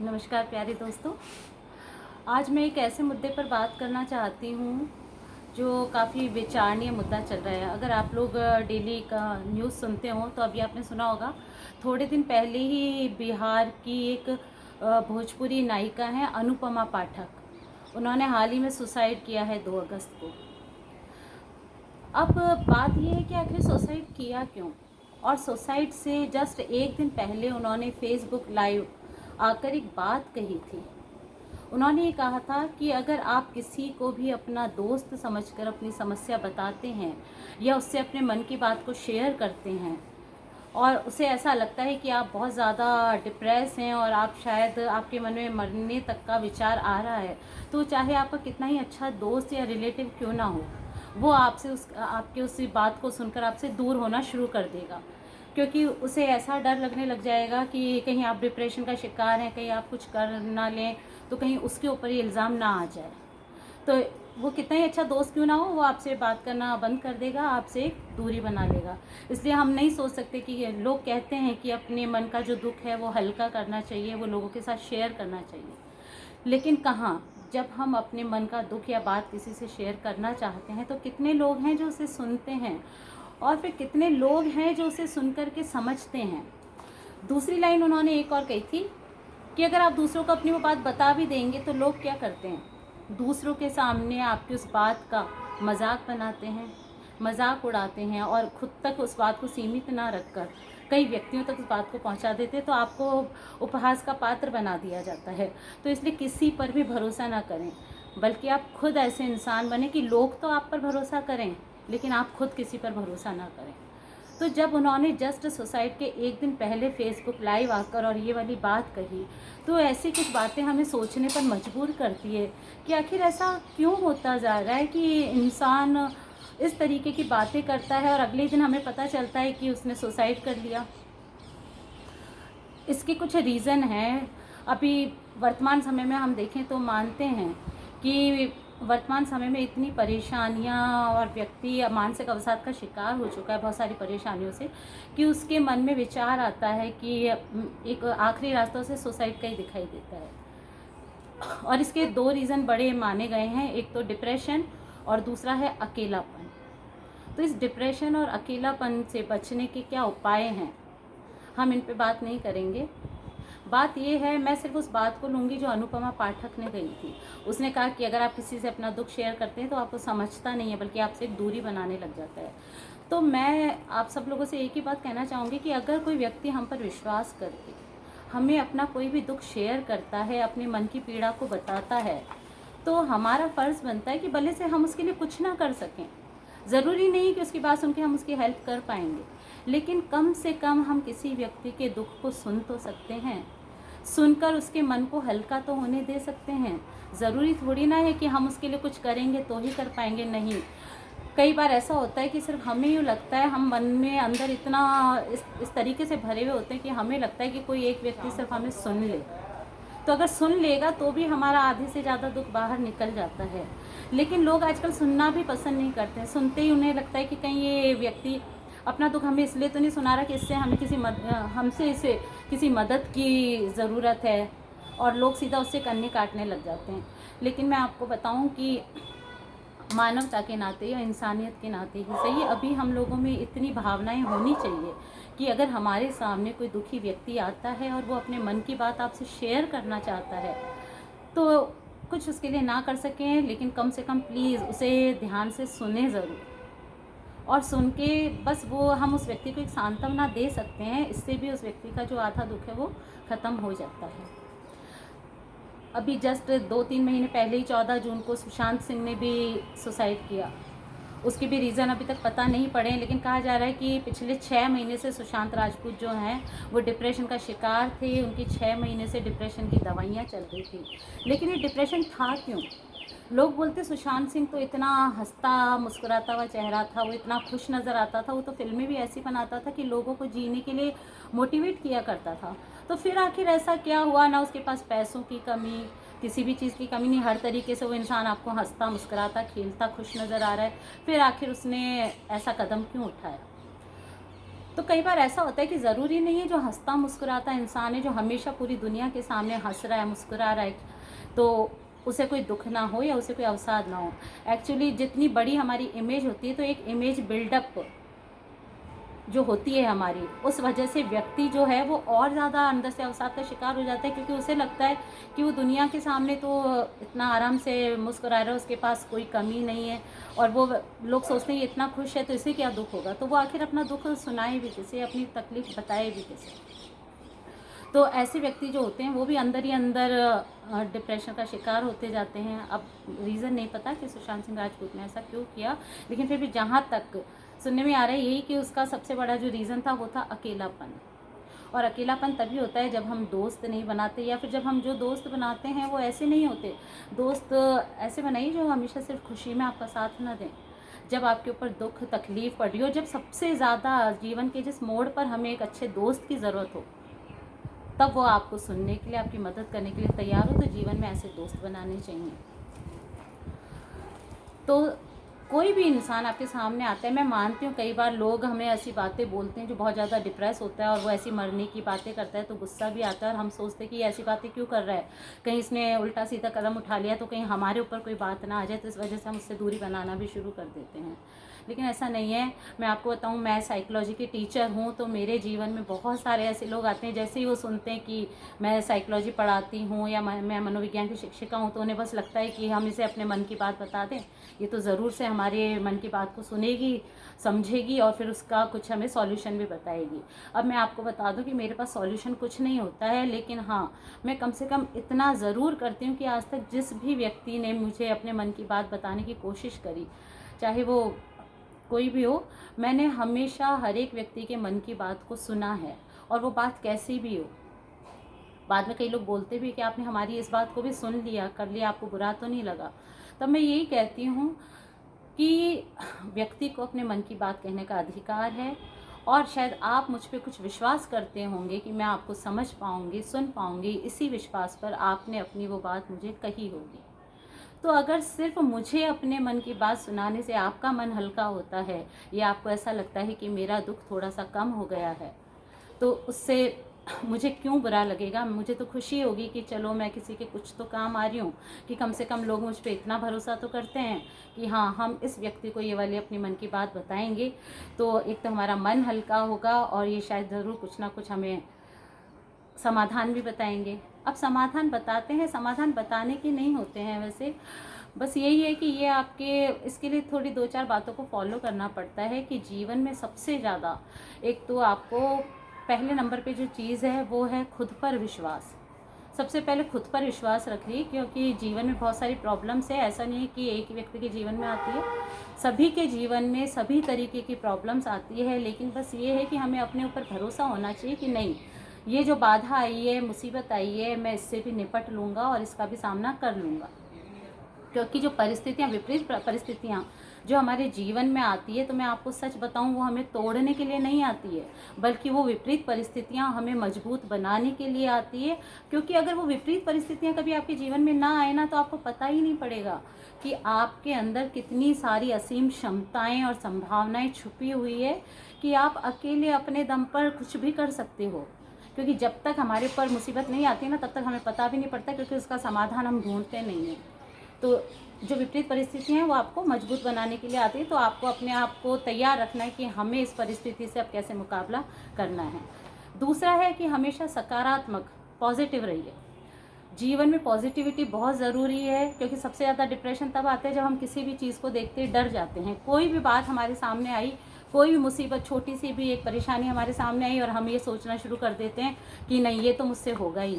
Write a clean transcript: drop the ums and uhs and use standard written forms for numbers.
नमस्कार प्यारे दोस्तों। आज मैं एक ऐसे मुद्दे पर बात करना चाहती हूँ जो काफ़ी विचारणीय मुद्दा चल रहा है। अगर आप लोग डेली का न्यूज़ सुनते हो तो अभी आपने सुना होगा, थोड़े दिन पहले ही बिहार की एक भोजपुरी नायिका हैं अनुपमा पाठक, उन्होंने हाल ही में सुसाइड किया है 2 अगस्त को। अब बात यह है कि आखिर सुसाइड किया क्यों, और सुसाइड से जस्ट एक दिन पहले उन्होंने फेसबुक लाइव आकर एक बात कही थी। उन्होंने ये कहा था कि अगर आप किसी को भी अपना दोस्त समझकर अपनी समस्या बताते हैं या उससे अपने मन की बात को शेयर करते हैं और उसे ऐसा लगता है कि आप बहुत ज़्यादा डिप्रेस हैं और आप शायद आपके मन में मरने तक का विचार आ रहा है, तो चाहे आपका कितना ही अच्छा दोस्त या रिलेटिव क्यों ना हो, वो आपके उस बात को सुनकर आपसे दूर होना शुरू कर देगा। क्योंकि उसे ऐसा डर लगने लग जाएगा कि कहीं आप डिप्रेशन का शिकार हैं, कहीं आप कुछ कर ना लें तो कहीं उसके ऊपर ये इल्ज़ाम ना आ जाए। तो वो कितना ही अच्छा दोस्त क्यों ना हो, वो आपसे बात करना बंद कर देगा, आपसे एक दूरी बना लेगा। इसलिए हम नहीं सोच सकते कि लोग कहते हैं कि अपने मन का जो दुख है वो हल्का करना चाहिए, वो लोगों के साथ शेयर करना चाहिए। लेकिन कहाँ, जब हम अपने मन का दुख या बात किसी से शेयर करना चाहते हैं तो कितने लोग हैं जो उसे सुनते हैं, और फिर कितने लोग हैं जो उसे सुन कर के समझते हैं। दूसरी लाइन उन्होंने एक और कही थी कि अगर आप दूसरों को अपनी वो बात बता भी देंगे तो लोग क्या करते हैं, दूसरों के सामने आपकी उस बात का मजाक बनाते हैं, मजाक उड़ाते हैं और ख़ुद तक उस बात को सीमित ना रखकर कई व्यक्तियों तक उस बात को पहुंचा देते हैं, तो आपको उपहास का पात्र बना दिया जाता है। तो इसलिए किसी पर भी भरोसा ना करें, बल्कि आप खुद ऐसे इंसान बने कि लोग तो आप पर भरोसा करें लेकिन आप खुद किसी पर भरोसा ना करें। तो जब उन्होंने जस्ट सुसाइड के एक दिन पहले फेसबुक लाइव आकर और ये वाली बात कही, तो ऐसी कुछ बातें हमें सोचने पर मजबूर करती है कि आखिर ऐसा क्यों होता जा रहा है कि इंसान इस तरीके की बातें करता है और अगले दिन हमें पता चलता है कि उसने सुसाइड कर लिया। इसके कुछ रीज़न हैं। अभी वर्तमान समय में हम देखें तो मानते हैं कि वर्तमान समय में इतनी परेशानियां और व्यक्ति मानसिक अवसाद का शिकार हो चुका है बहुत सारी परेशानियों से, कि उसके मन में विचार आता है कि एक आखिरी रास्ता उसे सुसाइड का ही दिखाई देता है। और इसके 2 रीज़न बड़े माने गए हैं, एक तो डिप्रेशन और दूसरा है अकेलापन। तो इस डिप्रेशन और अकेलापन से बचने के क्या उपाय हैं, हम इन पे बात नहीं करेंगे। बात ये है, मैं सिर्फ उस बात को लूँगी जो अनुपमा पाठक ने कही थी। उसने कहा कि अगर आप किसी से अपना दुख शेयर करते हैं तो आपको समझता नहीं है, बल्कि आपसे एक दूरी बनाने लग जाता है। तो मैं आप सब लोगों से एक ही बात कहना चाहूँगी कि अगर कोई व्यक्ति हम पर विश्वास करके हमें अपना कोई भी दुख शेयर करता है, अपने मन की पीड़ा को बताता है, तो हमारा फ़र्ज़ बनता है कि भले से हम उसके लिए कुछ ना कर सकें, ज़रूरी नहीं कि उसकी बात सुन के हम उसकी हेल्प कर पाएंगे, लेकिन कम से कम हम किसी व्यक्ति के दुख को सुन तो सकते हैं, सुनकर उसके मन को हल्का तो होने दे सकते हैं। ज़रूरी थोड़ी ना है कि हम उसके लिए कुछ करेंगे तो ही कर पाएंगे, नहीं। कई बार ऐसा होता है कि सिर्फ हमें यूँ लगता है, हम मन में अंदर इतना इस तरीके से भरे हुए होते हैं कि हमें लगता है कि कोई एक व्यक्ति सिर्फ हमें सुन ले, तो अगर सुन लेगा तो भी हमारा आधे से ज़्यादा दुख बाहर निकल जाता है। लेकिन लोग आजकल सुनना भी पसंद नहीं करते हैं। सुनते ही उन्हें लगता है कि कहीं ये व्यक्ति अपना दुख हमें इसलिए तो नहीं सुना रहा कि इससे हमें हमसे इसे किसी मदद की ज़रूरत है, और लोग सीधा उससे कन्नी काटने लग जाते हैं। लेकिन मैं आपको बताऊं कि मानवता के नाते या इंसानियत के नाते ही सही, अभी हम लोगों में इतनी भावनाएं होनी चाहिए कि अगर हमारे सामने कोई दुखी व्यक्ति आता है और वो अपने मन की बात आपसे शेयर करना चाहता है, तो कुछ उसके लिए ना कर सकें, लेकिन कम से कम प्लीज़ उसे ध्यान से सुने ज़रूर, और सुन के बस वो हम उस व्यक्ति को एक सांत्वना दे सकते हैं। इससे भी उस व्यक्ति का जो आधा दुख है वो ख़त्म हो जाता है। अभी जस्ट 2-3 महीने पहले ही 14 जून को सुशांत सिंह ने भी सुसाइड किया। उसके भी रीज़न अभी तक पता नहीं पड़े हैं, लेकिन कहा जा रहा है कि पिछले 6 महीने से सुशांत राजपूत जो हैं वो डिप्रेशन का शिकार थे। उनकी 6 महीने से डिप्रेशन की दवाइयाँ चल रही थी। लेकिन ये डिप्रेशन था क्यों? लोग बोलते सुशांत सिंह तो इतना हंसता मुस्कुराता हुआ चेहरा था, वो इतना खुश नज़र आता था, वो तो फिल्में भी ऐसी बनाता था कि लोगों को जीने के लिए मोटिवेट किया करता था। तो फिर आखिर ऐसा क्या हुआ? ना उसके पास पैसों की कमी, किसी भी चीज़ की कमी नहीं, हर तरीके से वो इंसान आपको हंसता मुस्कुराता खेलता खुश नज़र आ रहा है। फिर आखिर उसने ऐसा कदम क्यों उठाया? तो कई बार ऐसा होता है कि ज़रूरी नहीं है जो हँसता मुस्कुराता इंसान है, जो हमेशा पूरी दुनिया के सामने हँस रहा है, मुस्कुरा रहा है, तो उसे कोई दुख ना हो या उसे कोई अवसाद ना हो। एक्चुअली जितनी बड़ी हमारी इमेज होती है, तो एक इमेज बिल्डअप जो होती है हमारी, उस वजह से व्यक्ति जो है वो और ज़्यादा अंदर से अवसाद का शिकार हो जाता है, क्योंकि उसे लगता है कि वो दुनिया के सामने तो इतना आराम से मुस्कुरा रहा है, उसके पास कोई कमी नहीं है, और वो लोग सोचते हैं ये इतना खुश है तो इसे क्या दुख होगा, तो वो आखिर अपना दुख सुनाए भी किसे, अपनी तकलीफ बताए भी किसे। तो ऐसे व्यक्ति जो होते हैं वो भी अंदर ही अंदर डिप्रेशन का शिकार होते जाते हैं। अब रीज़न नहीं पता कि सुशांत सिंह राजपूत ने ऐसा क्यों किया, लेकिन फिर भी जहाँ तक सुनने में आ रहा है यही कि उसका सबसे बड़ा जो रीज़न था वो था अकेलापन। और अकेलापन तभी होता है जब हम दोस्त नहीं बनाते, या फिर जब हम जो दोस्त बनाते हैं वो ऐसे नहीं होते। दोस्त ऐसे बनाइए जो हमेशा सिर्फ खुशी में आपका साथ न दें। जब आपके ऊपर दुख तकलीफ़ पड़ रही हो, जब सबसे ज़्यादा जीवन के जिस मोड़ पर हमें एक अच्छे दोस्त की ज़रूरत हो, तब वो आपको सुनने के लिए, आपकी मदद करने के लिए तैयार हो, तो जीवन में ऐसे दोस्त बनाने चाहिए। तो कोई भी इंसान आपके सामने आता है, मैं मानती हूँ कई बार लोग हमें ऐसी बातें बोलते हैं जो बहुत ज़्यादा डिप्रेस होता है, और वो ऐसी मरने की बातें करता है तो गुस्सा भी आता है, और हम सोचते हैं कि ऐसी बातें क्यों कर रहा है, कहीं इसने उल्टा सीधा कदम उठा लिया तो कहीं हमारे ऊपर कोई बात ना आ जाए, तो इस वजह से हम उससे दूरी बनाना भी शुरू कर देते हैं। लेकिन ऐसा नहीं है। मैं आपको बताऊं, मैं साइकोलॉजी की टीचर हूं, तो मेरे जीवन में बहुत सारे ऐसे लोग आते हैं, जैसे ही वो सुनते हैं कि मैं साइकोलॉजी पढ़ाती हूं या मैं मनोविज्ञान की शिक्षिका हूं, तो उन्हें बस लगता है कि हम इसे अपने मन की बात बता दें, ये तो ज़रूर से हमारे मन की बात को सुनेगी, समझेगी, और फिर उसका कुछ हमें सॉल्यूशन भी बताएगी। अब मैं आपको बता दूं कि मेरे पास सॉल्यूशन कुछ नहीं होता है, लेकिन हाँ, मैं कम से कम इतना ज़रूर करती हूँ कि आज तक जिस भी व्यक्ति ने मुझे अपने मन की बात बताने की कोशिश करी, चाहे वो कोई भी हो, मैंने हमेशा हर एक व्यक्ति के मन की बात को सुना है, और वो बात कैसी भी हो। बाद में कई लोग बोलते भी कि आपने हमारी इस बात को भी सुन लिया, कर लिया, आपको बुरा तो नहीं लगा। तब मैं यही कहती हूँ कि व्यक्ति को अपने मन की बात कहने का अधिकार है, और शायद आप मुझ पे कुछ विश्वास करते होंगे कि मैं आपको समझ पाऊँगी, सुन पाऊँगी, इसी विश्वास पर आपने अपनी वो बात मुझे कही होगी। तो अगर सिर्फ मुझे अपने मन की बात सुनाने से आपका मन हल्का होता है, या आपको ऐसा लगता है कि मेरा दुख थोड़ा सा कम हो गया है, तो उससे मुझे क्यों बुरा लगेगा। मुझे तो खुशी होगी कि चलो मैं किसी के कुछ तो काम आ रही हूँ, कि कम से कम लोग मुझ पे इतना भरोसा तो करते हैं कि हाँ, हम इस व्यक्ति को ये वाली अपनी मन की बात बताएंगे, तो एक तो हमारा मन हल्का होगा, और ये शायद ज़रूर कुछ ना कुछ हमें समाधान भी बताएंगे। अब समाधान बताते हैं, समाधान बताने के नहीं होते हैं वैसे, बस यही है कि ये आपके, इसके लिए थोड़ी 2-4 बातों को फॉलो करना पड़ता है कि जीवन में सबसे ज़्यादा, एक तो आपको पहले नंबर पे जो चीज़ है वो है खुद पर विश्वास। सबसे पहले खुद पर विश्वास रखिए, क्योंकि जीवन में बहुत सारी प्रॉब्लम्स है, ऐसा नहीं है कि एक ही व्यक्ति के जीवन में आती है, सभी के जीवन में सभी तरीके की प्रॉब्लम्स आती है। लेकिन बस ये है कि हमें अपने ऊपर भरोसा होना चाहिए कि नहीं, ये जो बाधा आई है, मुसीबत आई है, मैं इससे भी निपट लूँगा और इसका भी सामना कर लूँगा। क्योंकि जो परिस्थितियाँ, विपरीत परिस्थितियाँ जो हमारे जीवन में आती है, तो मैं आपको सच बताऊं, वो हमें तोड़ने के लिए नहीं आती है, बल्कि वो विपरीत परिस्थितियाँ हमें मजबूत बनाने के लिए आती है। क्योंकि अगर वो विपरीत परिस्थितियाँ कभी आपके जीवन में ना आए ना, तो आपको पता ही नहीं पड़ेगा कि आपके अंदर कितनी सारी असीम क्षमताएं और संभावनाएं छुपी हुई है, कि आप अकेले अपने दम पर कुछ भी कर सकते हो। क्योंकि जब तक हमारे ऊपर मुसीबत नहीं आती ना, तब तक हमें पता भी नहीं पड़ता, क्योंकि उसका समाधान हम ढूंढते नहीं हैं। तो जो विपरीत परिस्थितियाँ हैं वो आपको मजबूत बनाने के लिए आती है, तो आपको अपने आप को तैयार रखना है कि हमें इस परिस्थिति से अब कैसे मुकाबला करना है। दूसरा है कि हमेशा सकारात्मक, पॉजिटिव रहिए। जीवन में पॉजिटिविटी बहुत ज़रूरी है, क्योंकि सबसे ज़्यादा डिप्रेशन तब आता है जब हम किसी भी चीज़ को देखते डर जाते हैं। कोई भी बात हमारे सामने आई, कोई भी मुसीबत, छोटी सी भी एक परेशानी हमारे सामने आई, और हम ये सोचना शुरू कर देते हैं कि नहीं, ये तो मुझसे होगा ही।